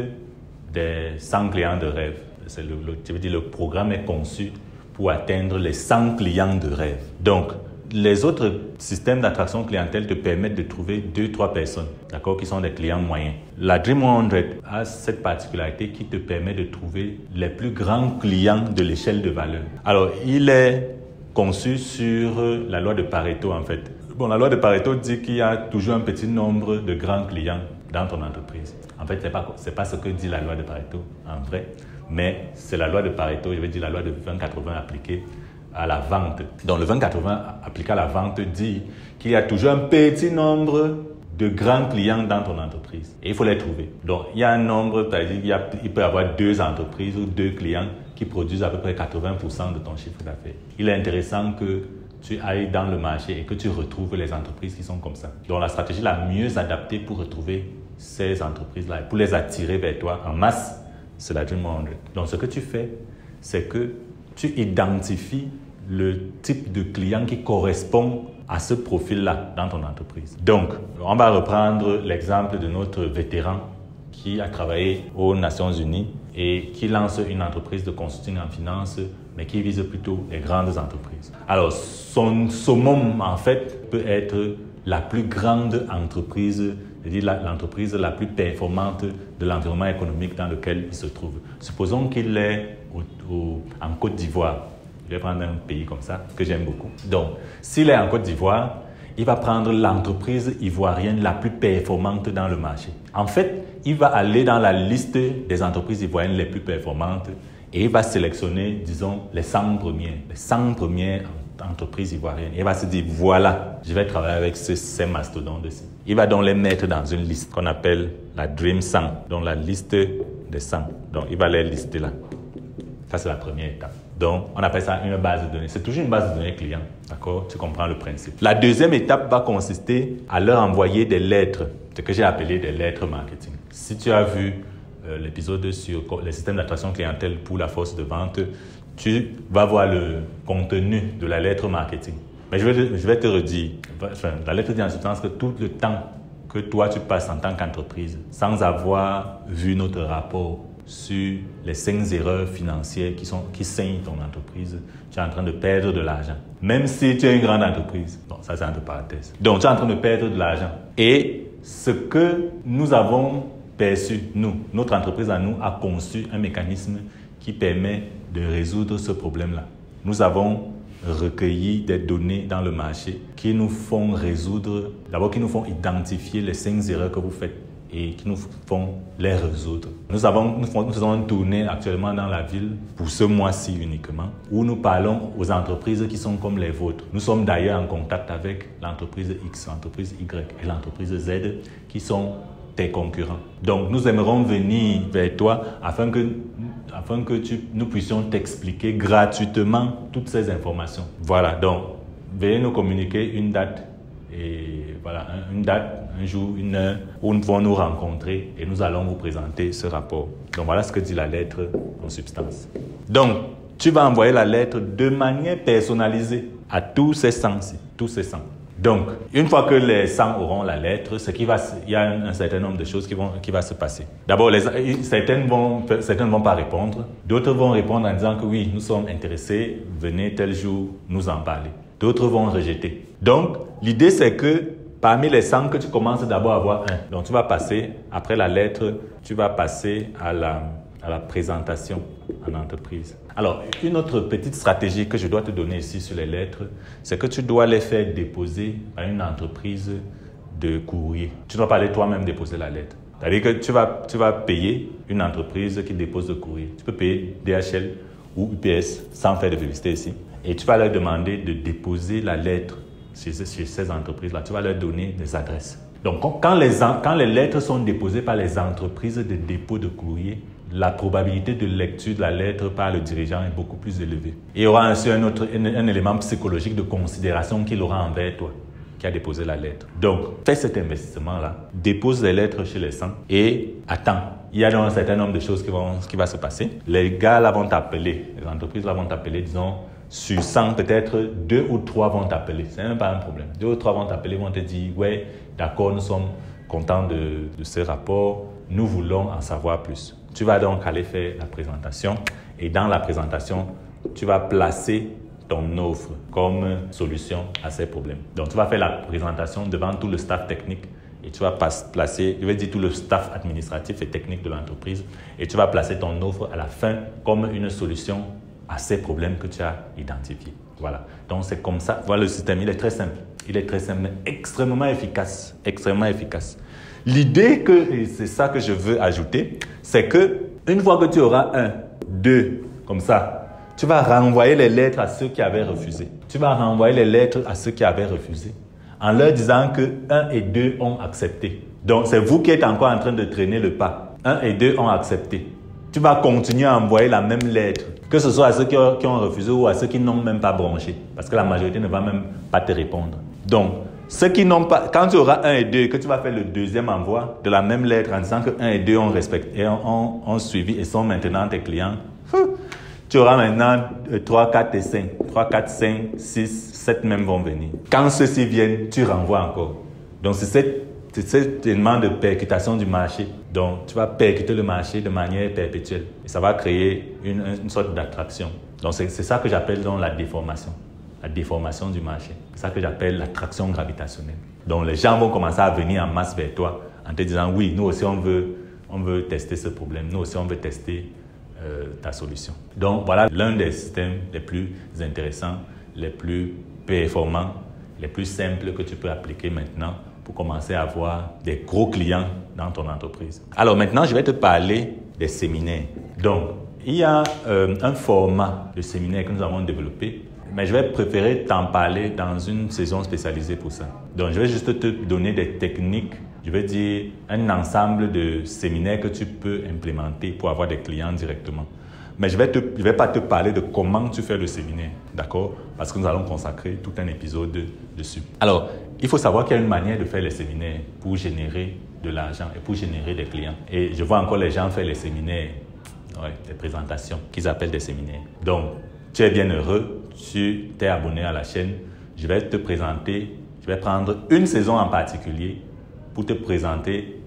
des 100 clients de rêve. Je veux dire, le programme est conçu pour atteindre les 100 clients de rêve. Donc, les autres systèmes d'attraction clientèle te permettent de trouver 2-3 personnes, d'accord, qui sont des clients moyens. La Dream 100 a cette particularité qui te permet de trouver les plus grands clients de l'échelle de valeur. Alors, il est conçu sur la loi de Pareto, en fait. Bon, la loi de Pareto dit qu'il y a toujours un petit nombre de grands clients dans ton entreprise. En fait, c'est pas ce que dit la loi de Pareto, en vrai. Mais c'est la loi de Pareto, je veux dire la loi de 20-80 appliquée à la vente. Donc le 20-80 appliqué à la vente dit qu'il y a toujours un petit nombre de grands clients dans ton entreprise. Et il faut les trouver. Donc il y a un nombre, c'est-à-dire il peut y avoir 2 entreprises ou 2 clients qui produisent à peu près 80% de ton chiffre d'affaires. Il est intéressant que tu ailles dans le marché et que tu retrouves les entreprises qui sont comme ça. Donc la stratégie la mieux adaptée pour retrouver ces entreprises-là et pour les attirer vers toi en masse, c'est la Dream 100. Donc, ce que tu fais, c'est que tu identifies le type de client qui correspond à ce profil-là dans ton entreprise. Donc, on va reprendre l'exemple de notre vétéran qui a travaillé aux Nations Unies et qui lance une entreprise de consulting en finance, mais qui vise plutôt les grandes entreprises. Alors, son summum, en fait, peut être la plus grande entreprise, c'est-à-dire l'entreprise la plus performante de l'environnement économique dans lequel il se trouve. Supposons qu'il est en Côte d'Ivoire. Je vais prendre un pays comme ça, que j'aime beaucoup. Donc, s'il est en Côte d'Ivoire, il va prendre l'entreprise ivoirienne la plus performante dans le marché. En fait, il va aller dans la liste des entreprises ivoiriennes les plus performantes et il va sélectionner, disons, les 100 premières entreprises ivoiriennes. Il va se dire, voilà, je vais travailler avec ces mastodontes-ci. Il va donc les mettre dans une liste qu'on appelle la Dream 100, donc la liste des 100. Donc, il va les lister là. Ça, c'est la première étape. Donc, on appelle ça une base de données. C'est toujours une base de données client. D'accord? Tu comprends le principe. La deuxième étape va consister à leur envoyer des lettres, ce que j'ai appelé des lettres marketing. Si tu as vu l'épisode sur les systèmes d'attraction clientèle pour la force de vente, tu vas voir le contenu de la lettre marketing. Mais je vais te redire, la lettre dit en substance que tout le temps que toi tu passes en tant qu'entreprise, sans avoir vu notre rapport sur les 5 erreurs financières qui saignent ton entreprise, tu es en train de perdre de l'argent. Même si tu es une grande entreprise. Bon, ça c'est entre parenthèses. Donc tu es en train de perdre de l'argent. Et ce que nous avons perçu, notre entreprise à nous, a conçu un mécanisme qui permet de résoudre ce problème-là. Nous avons recueilli des données dans le marché qui nous font qui nous font identifier les 5 erreurs que vous faites et qui nous font les résoudre. Nous faisons une tournée actuellement dans la ville pour ce mois-ci uniquement, où nous parlons aux entreprises qui sont comme les vôtres. Nous sommes d'ailleurs en contact avec l'entreprise X, l'entreprise Y et l'entreprise Z qui sont tes concurrents. Donc, nous aimerons venir vers toi afin que nous puissions t'expliquer gratuitement toutes ces informations. Voilà, donc, veuillez nous communiquer une date et voilà, une date, un jour, une heure où nous devons nous rencontrer et nous allons vous présenter ce rapport. Donc voilà ce que dit la lettre en substance. Donc, tu vas envoyer la lettre de manière personnalisée à tous ces 100. Donc, une fois que les 100 auront la lettre, il y a un certain nombre de choses qui va se passer. D'abord, certaines vont pas répondre. D'autres vont répondre en disant que oui, nous sommes intéressés, venez tel jour nous en parler. D'autres vont rejeter. Donc, l'idée c'est que parmi les 100 que tu commences d'abord à avoir un. Donc, tu vas passer, après la lettre, tu vas passer à la présentation en entreprise. Alors, une autre petite stratégie que je dois te donner ici sur les lettres, c'est que tu dois les faire déposer à une entreprise de courrier. Tu ne dois pas aller toi-même déposer la lettre. C'est-à-dire que tu vas payer une entreprise qui dépose le courrier. Tu peux payer DHL ou UPS sans faire de publicité ici. Et tu vas leur demander de déposer la lettre chez ces entreprises-là. Tu vas leur donner des adresses. Donc, quand les lettres sont déposées par les entreprises de dépôt de courrier, la probabilité de lecture de la lettre par le dirigeant est beaucoup plus élevée. Et il y aura ainsi un élément psychologique de considération qu'il aura envers toi, qui a déposé la lettre. Donc, fais cet investissement-là, dépose les lettres chez les 100 et attends. Il y a donc un certain nombre de choses qui vont se passer. Les gars là vont t'appeler, les entreprises là vont t'appeler, disons, sur 100, peut-être 2 ou 3 vont t'appeler. Ce n'est même pas un problème. 2 ou 3 vont t'appeler, vont te dire, ouais, d'accord, nous sommes contents de ce rapport, nous voulons en savoir plus. Tu vas donc aller faire la présentation et dans la présentation, tu vas placer ton offre comme solution à ces problèmes. Donc, tu vas faire la présentation devant tout le staff technique et tu vas placer, je vais dire tout le staff administratif et technique de l'entreprise et tu vas placer ton offre à la fin comme une solution à ces problèmes que tu as identifiés. Voilà. Donc, c'est comme ça. Voilà le système. Il est très simple. Il est très simple, mais extrêmement efficace. Extrêmement efficace. L'idée et c'est ça que je veux ajouter, c'est que une fois que tu auras 1, 2, comme ça, tu vas renvoyer les lettres à ceux qui avaient refusé. Tu vas renvoyer les lettres à ceux qui avaient refusé en leur disant que 1 et 2 ont accepté. Donc, c'est vous qui êtes encore en train de traîner le pas. 1 et 2 ont accepté. Tu vas continuer à envoyer la même lettre, que ce soit à ceux qui ont refusé ou à ceux qui n'ont même pas bronché, parce que la majorité ne va même pas te répondre. Donc, ceux qui n'ont pas, quand tu auras 1 et 2, que tu vas faire le deuxième envoi de la même lettre en disant que 1 et 2 ont suivi et sont maintenant tes clients, tu auras maintenant 3, 4 et 5. 3, 4, 5, 6, 7 même vont venir. Quand ceux-ci viennent, tu renvoies encore. Donc, c'est cet élément de percutation du marché. Donc, tu vas percuter le marché de manière perpétuelle. Et ça va créer une sorte d'attraction. Donc, c'est ça que j'appelle donc la déformation. La déformation du marché. C'est ça que j'appelle l'attraction gravitationnelle. Donc, les gens vont commencer à venir en masse vers toi en te disant, oui, nous aussi, on veut tester ce problème. Nous aussi, on veut tester ta solution. Donc, voilà l'un des systèmes les plus intéressants, les plus performants, les plus simples que tu peux appliquer maintenant pour commencer à avoir des gros clients dans ton entreprise. Alors maintenant, je vais te parler des séminaires. Donc, il y a un format de séminaire que nous avons développé, mais je vais préférer t'en parler dans une saison spécialisée pour ça. Donc, je vais juste te donner des techniques, je vais dire un ensemble de séminaires que tu peux implémenter pour avoir des clients directement. Mais je vais pas te parler de comment tu fais le séminaire, d'accord? Parce que nous allons consacrer tout un épisode dessus. Alors, il faut savoir qu'il y a une manière de faire les séminaires pour générer de l'argent et pour générer des clients. Et je vois encore les gens faire les séminaires, des présentations qu'ils appellent des séminaires. Donc, tu es bien heureux, tu t'es abonné à la chaîne. Je vais te présenter, je vais prendre une saison en particulier pour te présenter,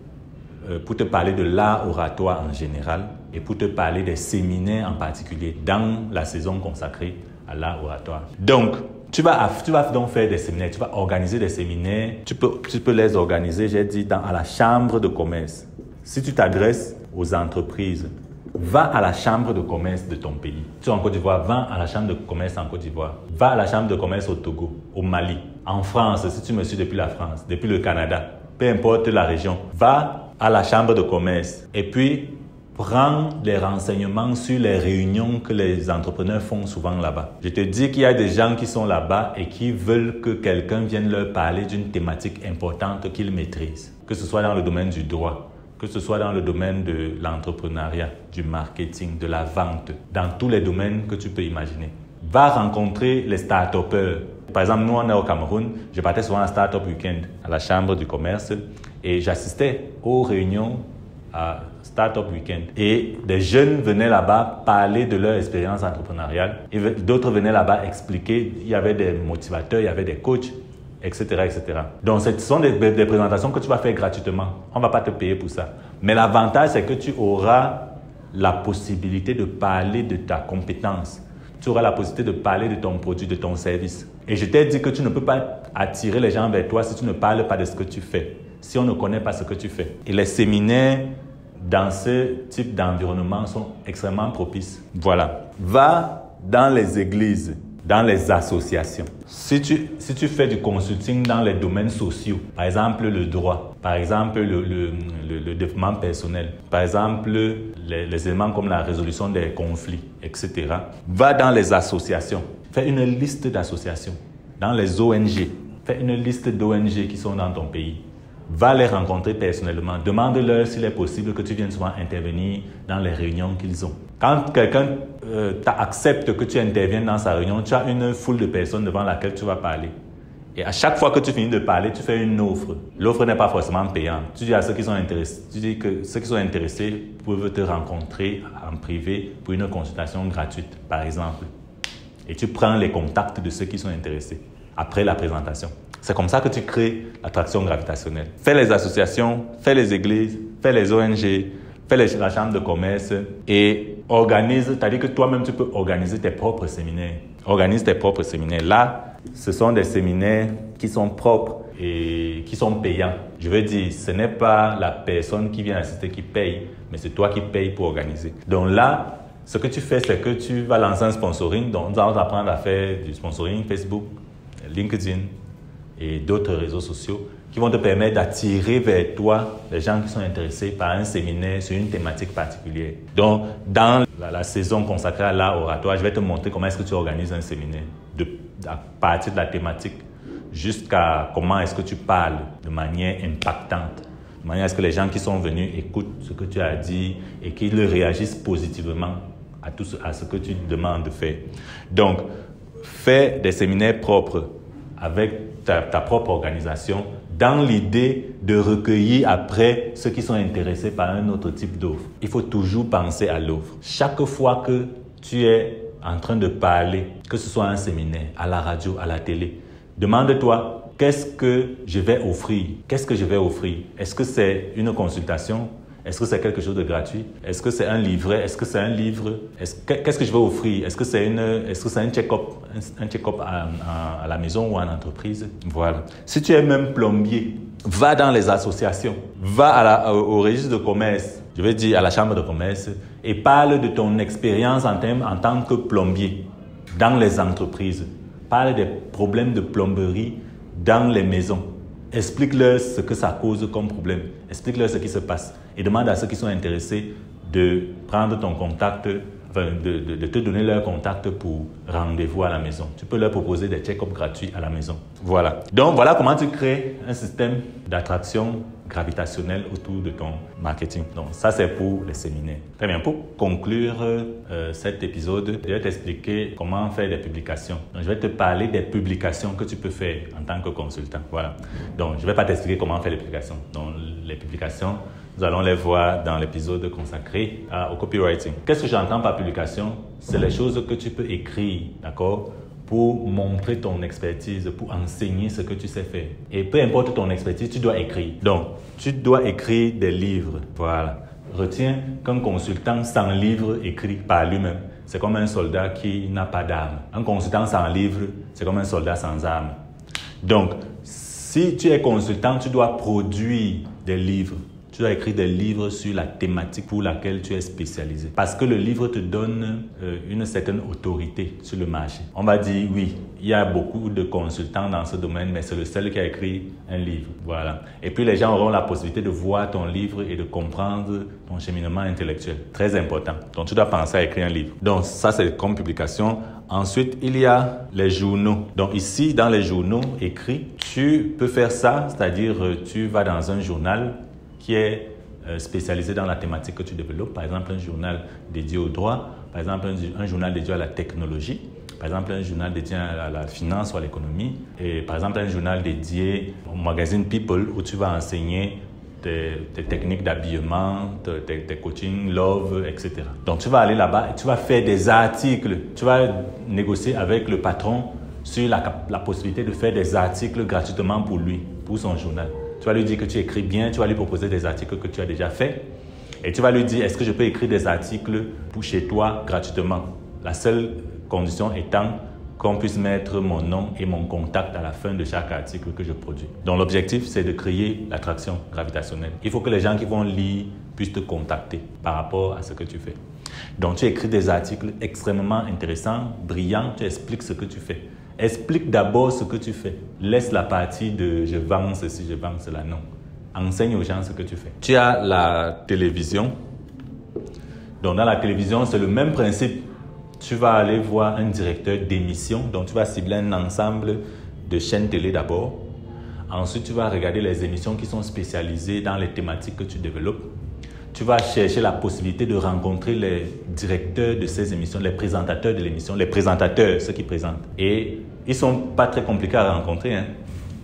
pour te parler de l'art oratoire en général et pour te parler des séminaires en particulier dans la saison consacrée à l'art oratoire. Donc, tu vas donc faire des séminaires, tu vas organiser des séminaires. Tu peux les organiser, j'ai dit, à la chambre de commerce. Si tu t'adresses aux entreprises, va à la chambre de commerce de ton pays. Tu es en Côte d'Ivoire, va à la chambre de commerce en Côte d'Ivoire. Va à la chambre de commerce au Togo, au Mali, en France, si tu me suis depuis la France, depuis le Canada, peu importe la région. Va à la chambre de commerce et puis prends les renseignements sur les réunions que les entrepreneurs font souvent là-bas. Je te dis qu'il y a des gens qui sont là-bas et qui veulent que quelqu'un vienne leur parler d'une thématique importante qu'ils maîtrisent, que ce soit dans le domaine du droit, que ce soit dans le domaine de l'entrepreneuriat, du marketing, de la vente, dans tous les domaines que tu peux imaginer. Va rencontrer les start-upers. Par exemple, nous, on est au Cameroun, je partais souvent à Startup Weekend, à la chambre du commerce, et j'assistais aux réunions à Startup Weekend. Et des jeunes venaient là-bas parler de leur expérience entrepreneuriale. Et d'autres venaient là-bas expliquer. Il y avait des motivateurs, il y avait des coachs, etc. etc. Donc, ce sont des présentations que tu vas faire gratuitement. On ne va pas te payer pour ça. Mais l'avantage, c'est que tu auras la possibilité de parler de ta compétence. Tu auras la possibilité de parler de ton produit, de ton service. Et je t'ai dit que tu ne peux pas attirer les gens vers toi si tu ne parles pas de ce que tu fais, si on ne connaît pas ce que tu fais. Et les séminaires dans ce type d'environnement sont extrêmement propices. Voilà. Va dans les églises, dans les associations. Si tu fais du consulting dans les domaines sociaux, par exemple le droit, par exemple le développement personnel, par exemple les éléments comme la résolution des conflits, etc. Va dans les associations. Fais une liste d'associations. Dans les ONG. Fais une liste d'ONG qui sont dans ton pays. Va les rencontrer personnellement. Demande-leur s'il est possible que tu viennes souvent intervenir dans les réunions qu'ils ont. Quand quelqu'un accepte que tu interviennes dans sa réunion, tu as une foule de personnes devant laquelle tu vas parler. Et à chaque fois que tu finis de parler, tu fais une offre. L'offre n'est pas forcément payante. Tu dis à ceux qui sont intéressés, tu dis que ceux qui sont intéressés peuvent te rencontrer en privé pour une consultation gratuite, par exemple. Et tu prends les contacts de ceux qui sont intéressés après la présentation. C'est comme ça que tu crées l'attraction gravitationnelle. Fais les associations, fais les églises, fais les ONG, fais la chambre de commerce et organise, c'est-à-dire que toi-même tu peux organiser tes propres séminaires. Organise tes propres séminaires. Là, ce sont des séminaires qui sont propres et qui sont payants. Je veux dire, ce n'est pas la personne qui vient assister qui paye, mais c'est toi qui payes pour organiser. Donc là, ce que tu fais, c'est que tu vas lancer un sponsoring. Donc, nous allons apprendre à faire du sponsoring Facebook, LinkedIn et d'autres réseaux sociaux qui vont te permettre d'attirer vers toi les gens qui sont intéressés par un séminaire sur une thématique particulière. Donc, dans la saison consacrée à l'art oratoire, je vais te montrer comment est-ce que tu organises un séminaire à partir de la thématique jusqu'à comment est-ce que tu parles de manière impactante, de manière à ce que les gens qui sont venus écoutent ce que tu as dit et qu'ils réagissent positivement à ce que tu demandes de faire. Donc, fais des séminaires propres avec ta propre organisation dans l'idée de recueillir après ceux qui sont intéressés par un autre type d'offre. Il faut toujours penser à l'offre. Chaque fois que tu es en train de parler, que ce soit un séminaire, à la radio, à la télé, demande-toi qu'est-ce que je vais offrir? Qu'est-ce que je vais offrir? Est-ce que c'est une consultation? Est-ce que c'est quelque chose de gratuit? Est-ce que c'est un livret? Est-ce que c'est un livre? Qu'est-ce que je vais offrir? Est-ce que c'est un check-up à la maison ou en entreprise? Voilà. Si tu es même plombier, va dans les associations, va au registre de commerce, je vais dire à la chambre de commerce, et parle de ton expérience en tant que plombier dans les entreprises. Parle des problèmes de plomberie dans les maisons. Explique-leur ce que ça cause comme problème. Explique-leur ce qui se passe. Et demande à ceux qui sont intéressés de prendre ton contact, de te donner leur contact pour rendez-vous à la maison. Tu peux leur proposer des check-ups gratuits à la maison. Voilà. Donc, voilà comment tu crées un système d'attraction gravitationnelle autour de ton marketing. Donc, ça, c'est pour les séminaires. Très bien. Pour conclure cet épisode, je vais t'expliquer comment faire des publications. Donc, je vais te parler des publications que tu peux faire en tant que consultant. Voilà. Donc, je ne vais pas t'expliquer comment faire les publications. Donc, les publications, nous allons les voir dans l'épisode consacré au copywriting. Qu'est-ce que j'entends par publication? C'est les choses que tu peux écrire, d'accord? Pour montrer ton expertise, pour enseigner ce que tu sais faire. Et peu importe ton expertise, tu dois écrire. Donc, tu dois écrire des livres. Voilà. Retiens qu'un consultant sans livre écrit par lui-même, c'est comme un soldat qui n'a pas d'arme. Un consultant sans livre, c'est comme un soldat sans arme. Donc, si tu es consultant, tu dois produire des livres. Tu dois écrire des livres sur la thématique pour laquelle tu es spécialisé. Parce que le livre te donne une certaine autorité sur le marché. On va dire, oui, il y a beaucoup de consultants dans ce domaine, mais c'est le seul qui a écrit un livre. Voilà. Et puis, les gens auront la possibilité de voir ton livre et de comprendre ton cheminement intellectuel. Très important. Donc, tu dois penser à écrire un livre. Donc, ça, c'est comme publication. Ensuite, il y a les journaux. Donc, ici, dans les journaux écrits, tu peux faire ça, c'est-à-dire, tu vas dans un journal qui est spécialisé dans la thématique que tu développes. Par exemple, un journal dédié au droit, par exemple, un journal dédié à la technologie, Par exemple, un journal dédié à la finance ou à l'économie. Et par exemple, un journal dédié au magazine People où tu vas enseigner tes techniques d'habillement, tes coachings, love, etc. Donc, tu vas aller là-bas et tu vas faire des articles. Tu vas négocier avec le patron sur la possibilité de faire des articles gratuitement pour lui, pour son journal. Tu vas lui dire que tu écris bien, tu vas lui proposer des articles que tu as déjà faits et tu vas lui dire, est-ce que je peux écrire des articles pour chez toi gratuitement? La seule condition étant qu'on puisse mettre mon nom et mon contact à la fin de chaque article que je produis. Donc l'objectif, c'est de créer l'attraction gravitationnelle. Il faut que les gens qui vont lire puissent te contacter par rapport à ce que tu fais. Donc tu écris des articles extrêmement intéressants, brillants, tu expliques ce que tu fais. Explique d'abord ce que tu fais. Laisse la partie de « je vends ceci, je vends cela ». Non. Enseigne aux gens ce que tu fais. Tu as la télévision. Donc dans la télévision, c'est le même principe. Tu vas aller voir un directeur d'émission, donc tu vas cibler un ensemble de chaînes télé d'abord. Ensuite, tu vas regarder les émissions qui sont spécialisées dans les thématiques que tu développes. Tu vas chercher la possibilité de rencontrer les directeurs de ces émissions, les présentateurs de l'émission, les présentateurs, ceux qui présentent. Et ils ne sont pas très compliqués à rencontrer, hein.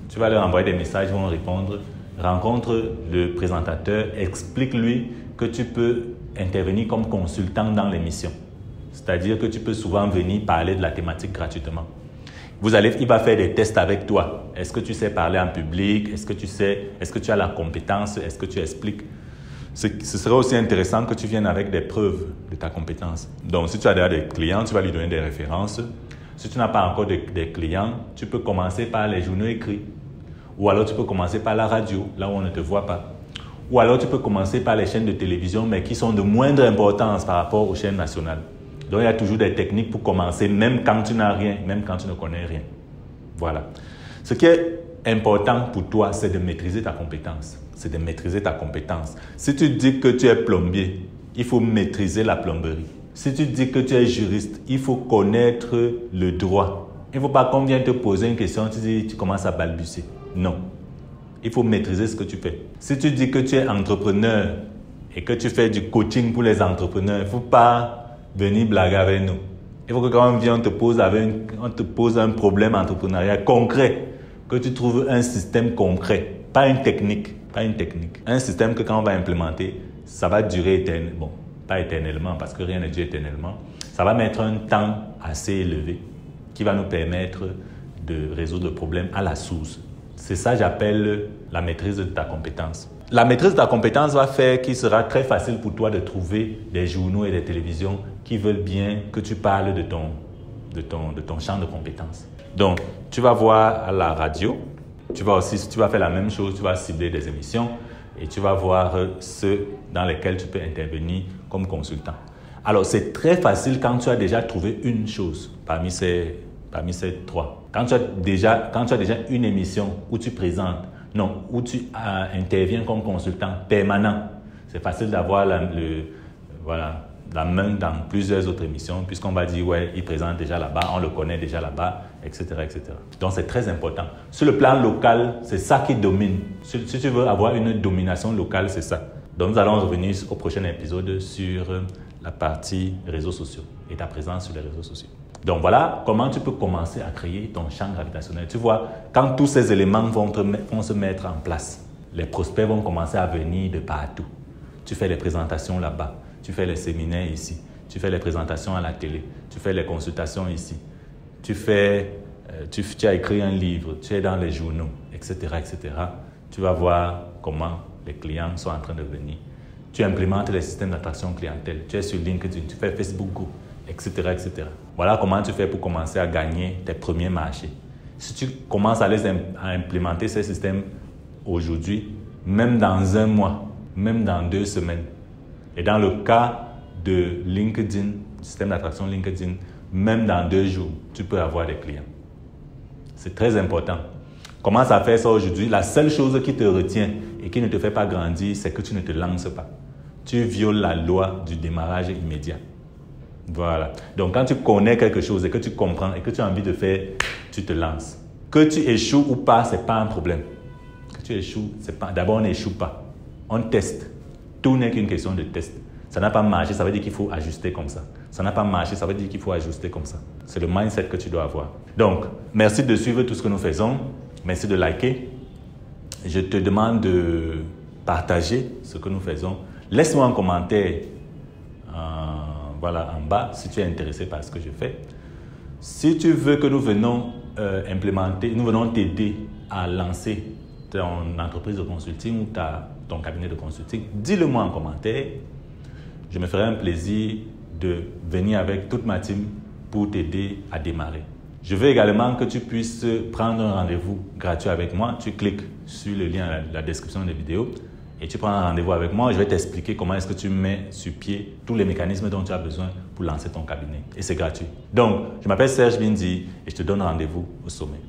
Tu vas leur envoyer des messages, ils vont répondre. Rencontre le présentateur, explique-lui que tu peux intervenir comme consultant dans l'émission. C'est-à-dire que tu peux souvent venir parler de la thématique gratuitement. Il va faire des tests avec toi. Est-ce que tu sais parler en public? Est-ce que tu as la compétence? Est-ce que tu expliques? Ce serait aussi intéressant que tu viennes avec des preuves de ta compétence. Donc, si tu as déjà des clients, tu vas lui donner des références. Si tu n'as pas encore des clients, tu peux commencer par les journaux écrits. Ou alors, tu peux commencer par la radio, là où on ne te voit pas. Ou alors, tu peux commencer par les chaînes de télévision, mais qui sont de moindre importance par rapport aux chaînes nationales. Donc, il y a toujours des techniques pour commencer, même quand tu n'as rien, même quand tu ne connais rien. Voilà. Ce qui est important pour toi, c'est de maîtriser ta compétence. C'est de maîtriser ta compétence. Si tu dis que tu es plombier, il faut maîtriser la plomberie. Si tu dis que tu es juriste, il faut connaître le droit. Il ne faut pas qu'on vienne te poser une question, tu commences à balbutier. Non. Il faut maîtriser ce que tu fais. Si tu dis que tu es entrepreneur et que tu fais du coaching pour les entrepreneurs, il ne faut pas venir blaguer avec nous. Il faut que quand on vient, on te pose un problème entrepreneurial concret, que tu trouves un système concret, pas une technique. Un système que quand on va implémenter, ça va durer éternellement. Bon, pas éternellement parce que rien ne dure éternellement. Ça va mettre un temps assez élevé qui va nous permettre de résoudre le problème à la source. C'est ça que j'appelle la maîtrise de ta compétence. La maîtrise de ta compétence va faire qu'il sera très facile pour toi de trouver des journaux et des télévisions qui veulent bien que tu parles de ton champ de compétences. Donc, tu vas voir à la radio, tu vas faire la même chose, tu vas cibler des émissions et tu vas voir ceux dans lesquels tu peux intervenir comme consultant. Alors, c'est très facile quand tu as déjà trouvé une chose parmi ces trois. Quand tu as déjà une émission où tu présentes, où tu interviens comme consultant permanent, c'est facile d'avoir la main dans plusieurs autres émissions puisqu'on va dire, ouais, il présente déjà là-bas, on le connaît déjà là-bas, etc., etc. Donc, c'est très important. Sur le plan local, c'est ça qui domine. Si tu veux avoir une domination locale, c'est ça. Donc, nous allons revenir au prochain épisode sur la partie réseaux sociaux et ta présence sur les réseaux sociaux. Donc voilà comment tu peux commencer à créer ton champ gravitationnel. Tu vois, quand tous ces éléments vont se mettre en place, les prospects vont commencer à venir de partout. Tu fais les présentations là-bas, tu fais les séminaires ici, tu fais les présentations à la télé, tu fais les consultations ici, tu as écrit un livre, tu es dans les journaux, etc., etc. Tu vas voir comment les clients sont en train de venir. Tu implémentes les systèmes d'attraction clientèle, tu es sur LinkedIn, tu fais Facebook Group, etc., etc. Voilà comment tu fais pour commencer à gagner tes premiers marchés. Si tu commences à implémenter ces systèmes aujourd'hui, même dans un mois, même dans 2 semaines, et dans le cas de LinkedIn, système d'attraction LinkedIn, même dans 2 jours, tu peux avoir des clients. C'est très important. Commence à faire ça aujourd'hui. La seule chose qui te retient et qui ne te fait pas grandir, c'est que tu ne te lances pas. Tu violes la loi du démarrage immédiat. Voilà. Donc, quand tu connais quelque chose et que tu comprends et que tu as envie de faire, tu te lances. Que tu échoues ou pas, ce n'est pas un problème. Que tu échoues, c'est pas... D'abord, on n'échoue pas. On teste. Tout n'est qu'une question de test. Ça n'a pas marché, ça veut dire qu'il faut ajuster comme ça. Ça n'a pas marché, ça veut dire qu'il faut ajuster comme ça. C'est le mindset que tu dois avoir. Donc, merci de suivre tout ce que nous faisons. Merci de liker. Je te demande de partager ce que nous faisons. Laisse-moi un commentaire voilà, en bas si tu es intéressé par ce que je fais. Si tu veux que nous venons nous venons t'aider à lancer ton entreprise de consulting ou ton cabinet de consulting, dis-le-moi en commentaire. Je me ferai un plaisir de venir avec toute ma team pour t'aider à démarrer. Je veux également que tu puisses prendre un rendez-vous gratuit avec moi. Tu cliques sur le lien dans la description de la vidéo et tu prends un rendez-vous avec moi. Je vais t'expliquer comment est-ce que tu mets sur pied tous les mécanismes dont tu as besoin pour lancer ton cabinet. Et c'est gratuit. Donc, je m'appelle Serge Bindi et je te donne rendez-vous au sommet.